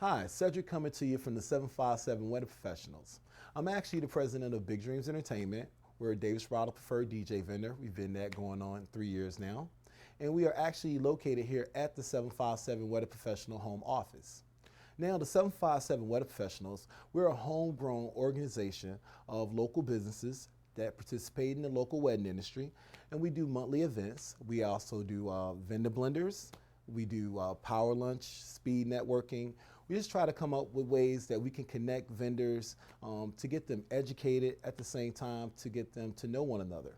Hi, Cedric coming to you from the 757 Wedding Professionals. I'm actually the president of Big Dreams Entertainment. We're a Davis Bridal preferred DJ vendor. We've been that going on 3 years now. And we are actually located here at the 757 Wedding Professional home office. Now, the 757 Wedding Professionals, we're a homegrown organization of local businesses that participate in the local wedding industry, and we do monthly events. We also do vendor blenders. We do power lunch, speed networking. We just try to come up with ways that we can connect vendors to get them educated at the same time to get them to know one another.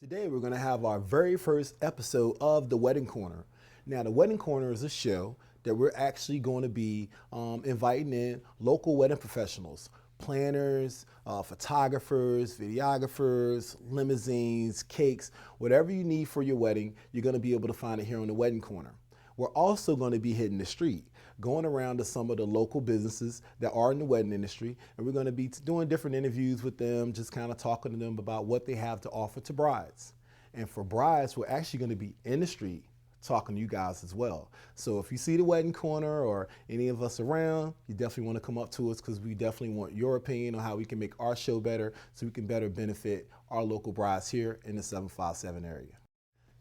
Today we're going to have our very first episode of The Wedding Corner. Now, The Wedding Corner is a show that we're actually going to be inviting in local wedding professionals, planners, photographers, videographers, limousines, cakes, whatever you need for your wedding, you're going to be able to find it here on The Wedding Corner. We're also going to be hitting the street, going around to some of the local businesses that are in the wedding industry, and we're going to be doing different interviews with them, just kind of talking to them about what they have to offer to brides. And for brides, we're actually going to be in the street talking to you guys as well. So if you see the Wedding Corner or any of us around, you definitely want to come up to us because we definitely want your opinion on how we can make our show better so we can better benefit our local brides here in the 757 area.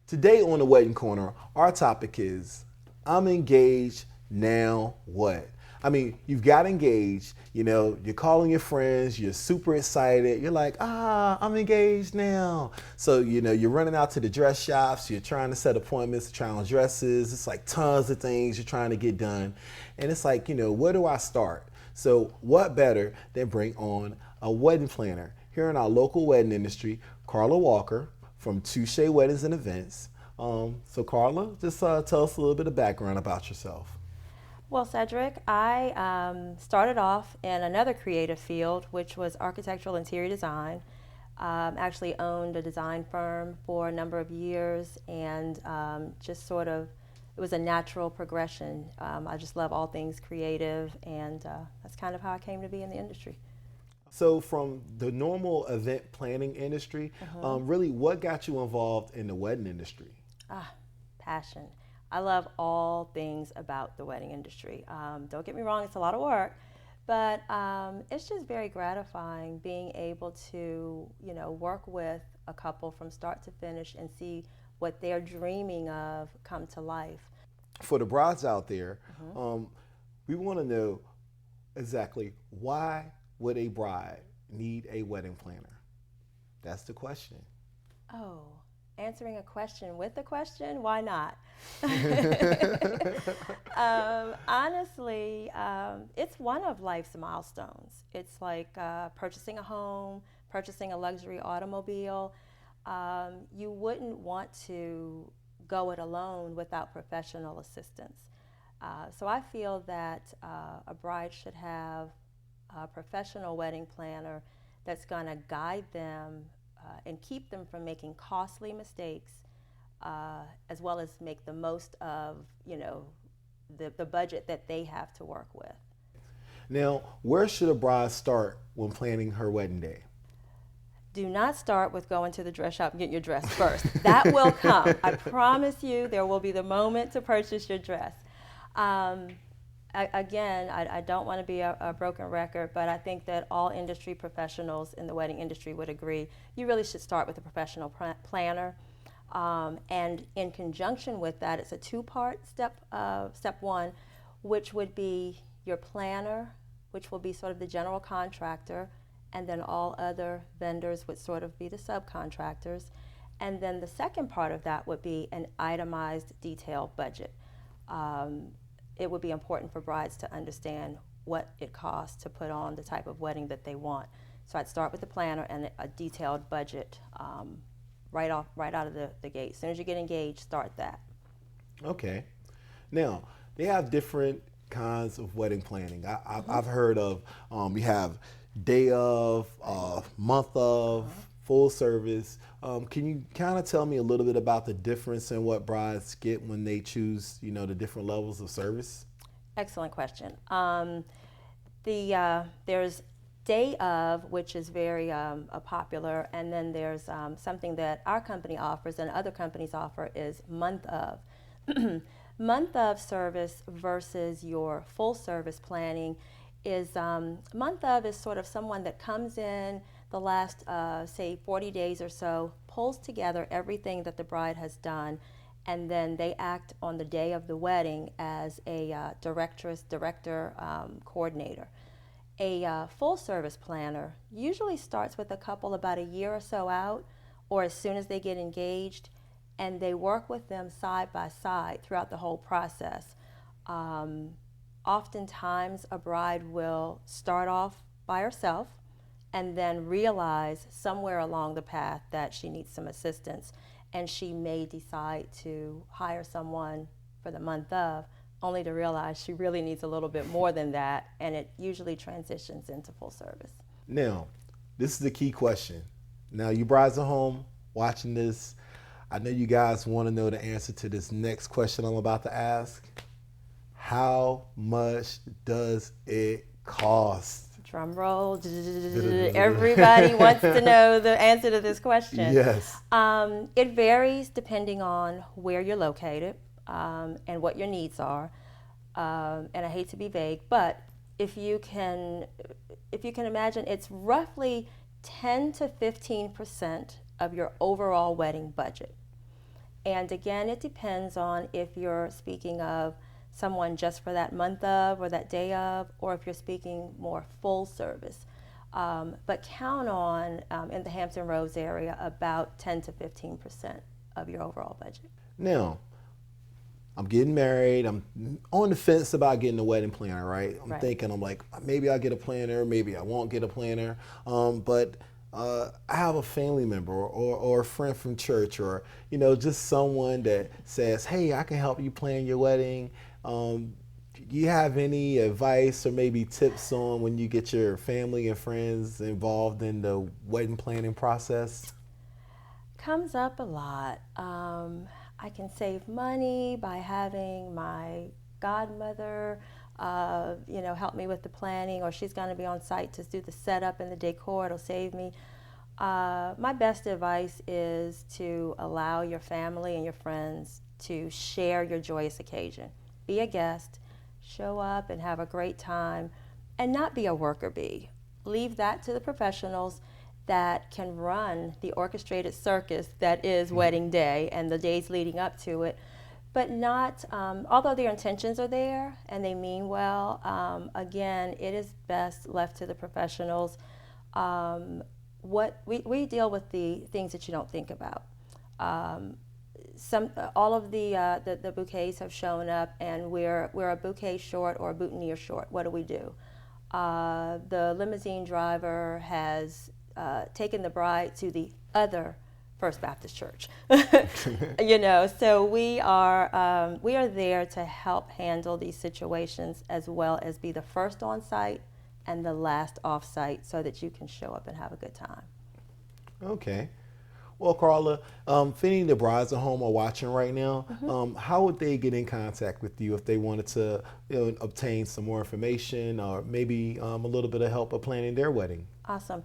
Today on The Wedding Corner, our topic is, I'm engaged, now what? I mean, you've got engaged, you're calling your friends, you're super excited, you're like, I'm engaged now. So, you're running out to the dress shops, you're trying to set appointments to try on dresses, it's like tons of things you're trying to get done. And it's like, where do I start? So what better than bring on a wedding planner here in our local wedding industry, Carla Walker from Touche Weddings and Events. So Carla, just tell us a little bit of background about yourself. Well, Cedric, I started off in another creative field, which was architectural interior design. Actually owned a design firm for a number of years, and just sort of, it was a natural progression. I just love all things creative, and that's kind of how I came to be in the industry. So from the normal event planning industry, really what got you involved in the wedding industry? Passion. I love all things about the wedding industry. Don't get me wrong, it's a lot of work, but it's just very gratifying being able to, work with a couple from start to finish and see what they're dreaming of come to life. For the brides out there, we want to know exactly why would a bride need a wedding planner? That's the question. Oh, answering a question with a question? Why not? Honestly, it's one of life's milestones. It's like purchasing a home, purchasing a luxury automobile. You wouldn't want to go it alone without professional assistance. So I feel that a bride should have a professional wedding planner that's going to guide them and keep them from making costly mistakes, as well as make the most of, the budget that they have to work with. Now, where should a bride start when planning her wedding day? Do not start with going to the dress shop and getting your dress first. That will come. I promise you, there will be the moment to purchase your dress. Again, I don't want to be a broken record, but I think that all industry professionals in the wedding industry would agree you really should start with a professional planner. And in conjunction with that, it's a two-part step. Step one, which would be your planner, which will be sort of the general contractor, and then all other vendors would sort of be the subcontractors. And then the second part of that would be an itemized detailed budget. It would be important for brides to understand what it costs to put on the type of wedding that they want. So I'd start with the planner and a detailed budget right out of the gate. As soon as you get engaged, start that. Okay. Now, they have different kinds of wedding planning. I've heard of, you have day of, month of, full service. Can you kind of tell me a little bit about the difference in what brides get when they choose, the different levels of service? Excellent question. There's day of, which is very popular, and then there's something that our company offers and other companies offer is month of. Month of service versus your full service planning is month of is sort of someone that comes in the last, say, 40 days or so, pulls together everything that the bride has done, and then they act on the day of the wedding as a director, coordinator. A full service planner usually starts with a couple about a year or so out, or as soon as they get engaged, and they work with them side by side throughout the whole process. Oftentimes, a bride will start off by herself and then realize somewhere along the path that she needs some assistance, and she may decide to hire someone for the month of, only to realize she really needs a little bit more than that, and it usually transitions into full service. Now, this is the key question. Now, you brides at home watching this, I know you guys want to know the answer to this next question I'm about to ask. How much does it cost? Drum roll. Everybody wants to know the answer to this question. Yes. It varies depending on where you're located and what your needs are. And I hate to be vague, but if you can imagine, it's roughly 10 to 15% of your overall wedding budget. And again, it depends on if you're speaking of someone just for that month of or that day of, or if you're speaking more full service. But count on, in the Hampton Roads area, about 10 to 15% of your overall budget. Now, I'm getting married. I'm on the fence about getting a wedding planner, right? I'm thinking, I'm like, maybe I'll get a planner, maybe I won't get a planner. But I have a family member or a friend from church, or just someone that says, hey, I can help you plan your wedding. Do you have any advice or maybe tips on when you get your family and friends involved in the wedding planning process? Comes up a lot. I can save money by having my godmother help me with the planning, or she's going to be on site to do the setup and the decor. It'll save me. My best advice is to allow your family and your friends to share your joyous occasion. Be a guest, show up and have a great time, and not be a worker bee. Leave that to the professionals that can run the orchestrated circus that is wedding day and the days leading up to it. But not, although their intentions are there and they mean well, again, it is best left to the professionals. We deal with the things that you don't think about. All of the bouquets have shown up, and we're a bouquet short or a boutonniere short. What do? The limousine driver has taken the bride to the other First Baptist Church. So we are there to help handle these situations, as well as be the first on site, and the last off-site so that you can show up and have a good time. Okay. Well, Carla, if any of the brides at home are watching right now, how would they get in contact with you if they wanted to obtain some more information or maybe a little bit of help of planning their wedding? Awesome.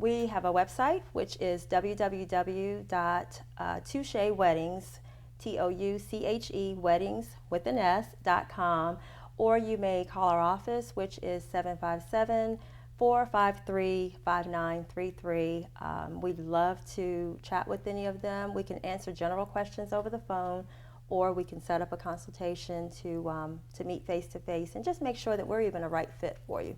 We have a website, which is www.toucheweddings, TOUCHE weddings with an S.com, or you may call our office, which is 757-453-5933. We'd love to chat with any of them. We can answer general questions over the phone, or we can set up a consultation to meet face to face and just make sure that we're even a right fit for you.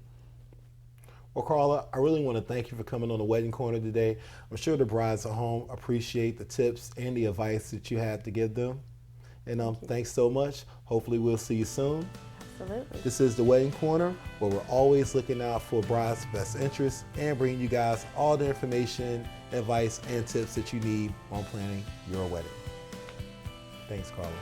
Well, Carla, I really want to thank you for coming on the Wedding Corner today. I'm sure the brides at home appreciate the tips and the advice that you had to give them. And thanks so much. Hopefully we'll see you soon. Absolutely. This is the Wedding Corner, where we're always looking out for brides' best interests and bringing you guys all the information, advice, and tips that you need on planning your wedding. Thanks, Carla.